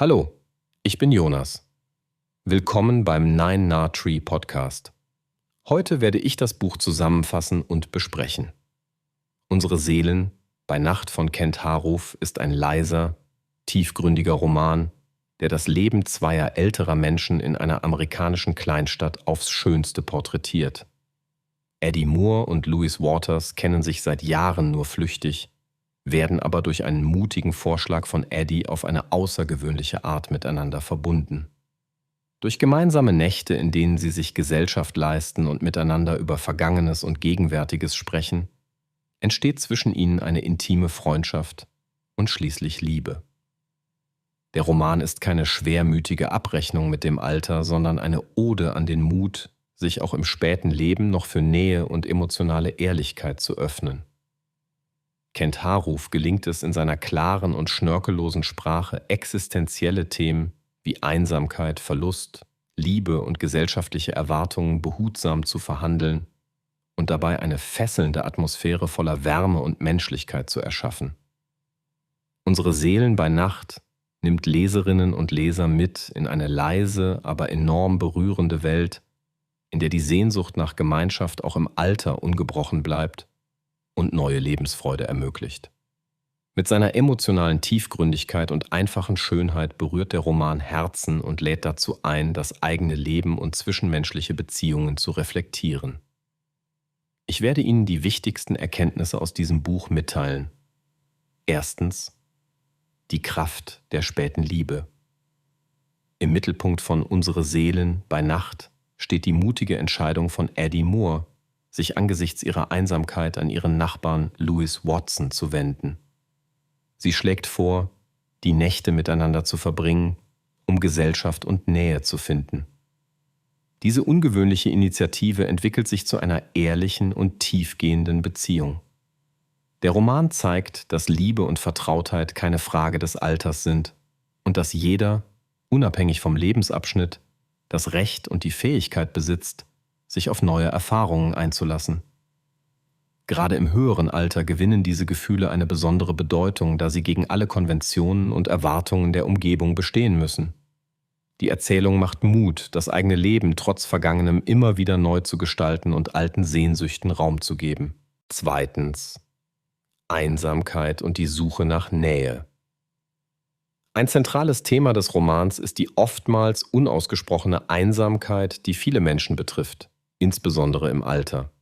Hallo, ich bin Jonas. Willkommen beim Nine Nah Tree Podcast. Heute werde ich das Buch zusammenfassen und besprechen. Unsere Seelen bei Nacht von Kent Haruf ist ein leiser, tiefgründiger Roman, der das Leben zweier älterer Menschen in einer amerikanischen Kleinstadt aufs Schönste porträtiert. Eddie Moore und Louise Waters kennen sich seit Jahren nur flüchtig, werden aber durch einen mutigen Vorschlag von Eddie auf eine außergewöhnliche Art miteinander verbunden. Durch gemeinsame Nächte, in denen sie sich Gesellschaft leisten und miteinander über Vergangenes und Gegenwärtiges sprechen, entsteht zwischen ihnen eine intime Freundschaft und schließlich Liebe. Der Roman ist keine schwermütige Abrechnung mit dem Alter, sondern eine Ode an den Mut, sich auch im späten Leben noch für Nähe und emotionale Ehrlichkeit zu öffnen. Kent Haruf gelingt es in seiner klaren und schnörkellosen Sprache, existenzielle Themen wie Einsamkeit, Verlust, Liebe und gesellschaftliche Erwartungen behutsam zu verhandeln und dabei eine fesselnde Atmosphäre voller Wärme und Menschlichkeit zu erschaffen. Unsere Seelen bei Nacht nimmt Leserinnen und Leser mit in eine leise, aber enorm berührende Welt, in der die Sehnsucht nach Gemeinschaft auch im Alter ungebrochen bleibt und neue Lebensfreude ermöglicht. Mit seiner emotionalen Tiefgründigkeit und einfachen Schönheit berührt der Roman Herzen und lädt dazu ein, das eigene Leben und zwischenmenschliche Beziehungen zu reflektieren. Ich werde Ihnen die wichtigsten Erkenntnisse aus diesem Buch mitteilen. Erstens: die Kraft der späten Liebe. Im Mittelpunkt von Unsere Seelen bei Nacht steht die mutige Entscheidung von Eddie Moore, sich angesichts ihrer Einsamkeit an ihren Nachbarn Louis Watson zu wenden. Sie schlägt vor, die Nächte miteinander zu verbringen, um Gesellschaft und Nähe zu finden. Diese ungewöhnliche Initiative entwickelt sich zu einer ehrlichen und tiefgehenden Beziehung. Der Roman zeigt, dass Liebe und Vertrautheit keine Frage des Alters sind und dass jeder, unabhängig vom Lebensabschnitt, das Recht und die Fähigkeit besitzt, sich auf neue Erfahrungen einzulassen. Gerade im höheren Alter gewinnen diese Gefühle eine besondere Bedeutung, da sie gegen alle Konventionen und Erwartungen der Umgebung bestehen müssen. Die Erzählung macht Mut, das eigene Leben trotz Vergangenem immer wieder neu zu gestalten und alten Sehnsüchten Raum zu geben. Zweitens: Einsamkeit und die Suche nach Nähe. Ein zentrales Thema des Romans ist die oftmals unausgesprochene Einsamkeit, die viele Menschen betrifft, insbesondere im Alter.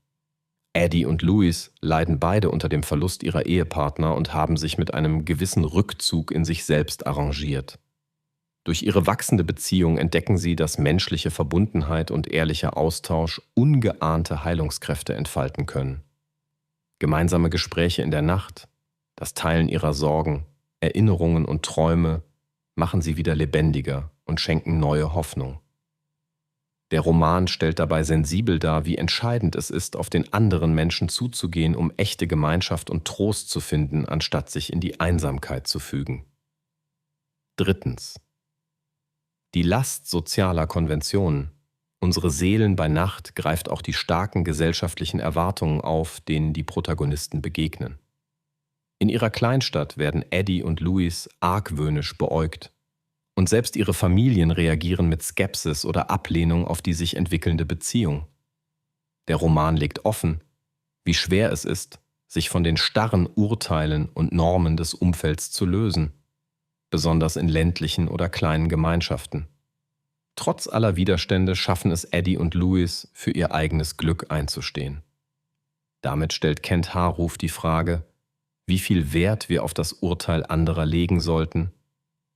Eddie und Louise leiden beide unter dem Verlust ihrer Ehepartner und haben sich mit einem gewissen Rückzug in sich selbst arrangiert. Durch ihre wachsende Beziehung entdecken sie, dass menschliche Verbundenheit und ehrlicher Austausch ungeahnte Heilungskräfte entfalten können. Gemeinsame Gespräche in der Nacht, das Teilen ihrer Sorgen, Erinnerungen und Träume machen sie wieder lebendiger und schenken neue Hoffnung. Der Roman stellt dabei sensibel dar, wie entscheidend es ist, auf den anderen Menschen zuzugehen, um echte Gemeinschaft und Trost zu finden, anstatt sich in die Einsamkeit zu fügen. Drittens: die Last sozialer Konventionen. Unsere Seelen bei Nacht greift auch die starken gesellschaftlichen Erwartungen auf, denen die Protagonisten begegnen. In ihrer Kleinstadt werden Eddie und Louise argwöhnisch beäugt. Und selbst ihre Familien reagieren mit Skepsis oder Ablehnung auf die sich entwickelnde Beziehung. Der Roman legt offen, wie schwer es ist, sich von den starren Urteilen und Normen des Umfelds zu lösen, besonders in ländlichen oder kleinen Gemeinschaften. Trotz aller Widerstände schaffen es Eddie und Louise, für ihr eigenes Glück einzustehen. Damit stellt Kent Haruf die Frage, wie viel Wert wir auf das Urteil anderer legen sollten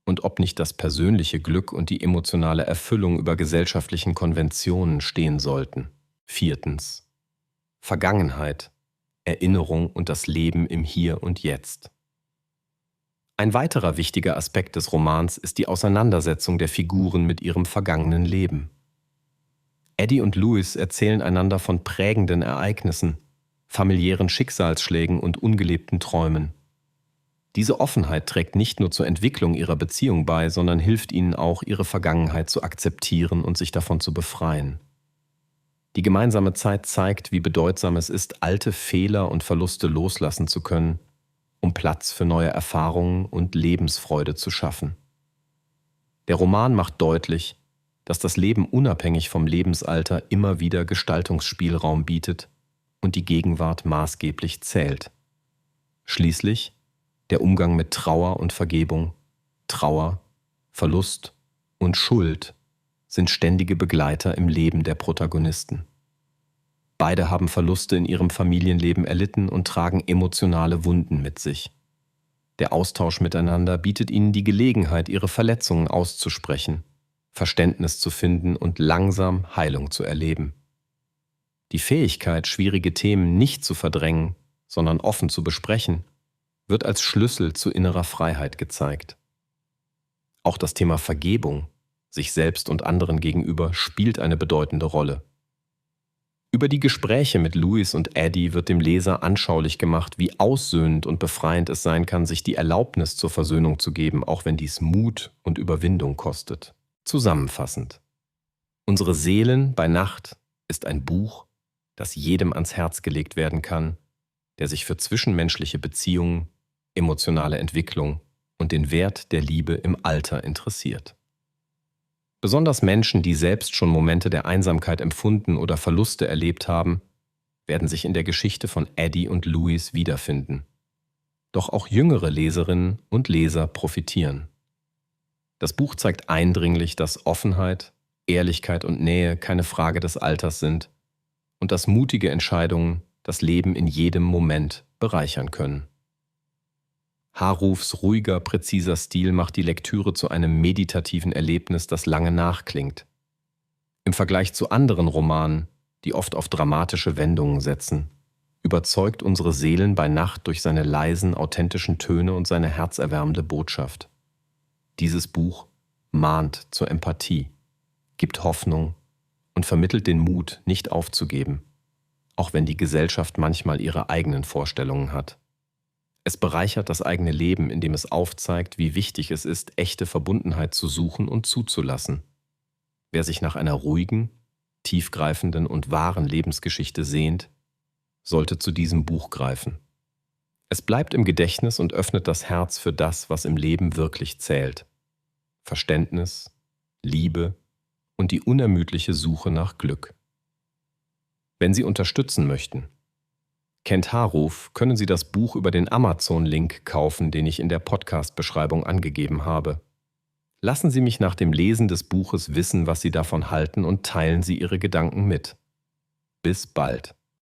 und ob nicht das persönliche Glück und die emotionale Erfüllung über gesellschaftlichen Konventionen stehen sollten. Viertens: Vergangenheit, Erinnerung und das Leben im Hier und Jetzt. Ein weiterer wichtiger Aspekt des Romans ist die Auseinandersetzung der Figuren mit ihrem vergangenen Leben. Eddie und Louise erzählen einander von prägenden Ereignissen, familiären Schicksalsschlägen und ungelebten Träumen. Diese Offenheit trägt nicht nur zur Entwicklung ihrer Beziehung bei, sondern hilft ihnen auch, ihre Vergangenheit zu akzeptieren und sich davon zu befreien. Die gemeinsame Zeit zeigt, wie bedeutsam es ist, alte Fehler und Verluste loslassen zu können, um Platz für neue Erfahrungen und Lebensfreude zu schaffen. Der Roman macht deutlich, dass das Leben unabhängig vom Lebensalter immer wieder Gestaltungsspielraum bietet und die Gegenwart maßgeblich zählt. Schließlich der Umgang mit Trauer und Vergebung, Trauer, Verlust und Schuld sind ständige Begleiter im Leben der Protagonisten. Beide haben Verluste in ihrem Familienleben erlitten und tragen emotionale Wunden mit sich. Der Austausch miteinander bietet ihnen die Gelegenheit, ihre Verletzungen auszusprechen, Verständnis zu finden und langsam Heilung zu erleben. Die Fähigkeit, schwierige Themen nicht zu verdrängen, sondern offen zu besprechen, wird als Schlüssel zu innerer Freiheit gezeigt. Auch das Thema Vergebung, sich selbst und anderen gegenüber, spielt eine bedeutende Rolle. Über die Gespräche mit Louis und Eddie wird dem Leser anschaulich gemacht, wie aussöhnend und befreiend es sein kann, sich die Erlaubnis zur Versöhnung zu geben, auch wenn dies Mut und Überwindung kostet. Zusammenfassend: Unsere Seelen bei Nacht ist ein Buch, das jedem ans Herz gelegt werden kann, der sich für zwischenmenschliche Beziehungen, emotionale Entwicklung und den Wert der Liebe im Alter interessiert. Besonders Menschen, die selbst schon Momente der Einsamkeit empfunden oder Verluste erlebt haben, werden sich in der Geschichte von Eddie und Louis wiederfinden. Doch auch jüngere Leserinnen und Leser profitieren. Das Buch zeigt eindringlich, dass Offenheit, Ehrlichkeit und Nähe keine Frage des Alters sind und dass mutige Entscheidungen das Leben in jedem Moment bereichern können. Harufs ruhiger, präziser Stil macht die Lektüre zu einem meditativen Erlebnis, das lange nachklingt. Im Vergleich zu anderen Romanen, die oft auf dramatische Wendungen setzen, überzeugt unsere Seelen bei Nacht durch seine leisen, authentischen Töne und seine herzerwärmende Botschaft. Dieses Buch mahnt zur Empathie, gibt Hoffnung und vermittelt den Mut, nicht aufzugeben, auch wenn die Gesellschaft manchmal ihre eigenen Vorstellungen hat. Es bereichert das eigene Leben, indem es aufzeigt, wie wichtig es ist, echte Verbundenheit zu suchen und zuzulassen. Wer sich nach einer ruhigen, tiefgreifenden und wahren Lebensgeschichte sehnt, sollte zu diesem Buch greifen. Es bleibt im Gedächtnis und öffnet das Herz für das, was im Leben wirklich zählt: Verständnis, Liebe und die unermüdliche Suche nach Glück. Wenn Sie unterstützen möchten, kennt Haruf, können Sie das Buch über den Amazon-Link kaufen, den ich in der Podcast-Beschreibung angegeben habe. Lassen Sie mich nach dem Lesen des Buches wissen, was Sie davon halten, und teilen Sie Ihre Gedanken mit. Bis bald.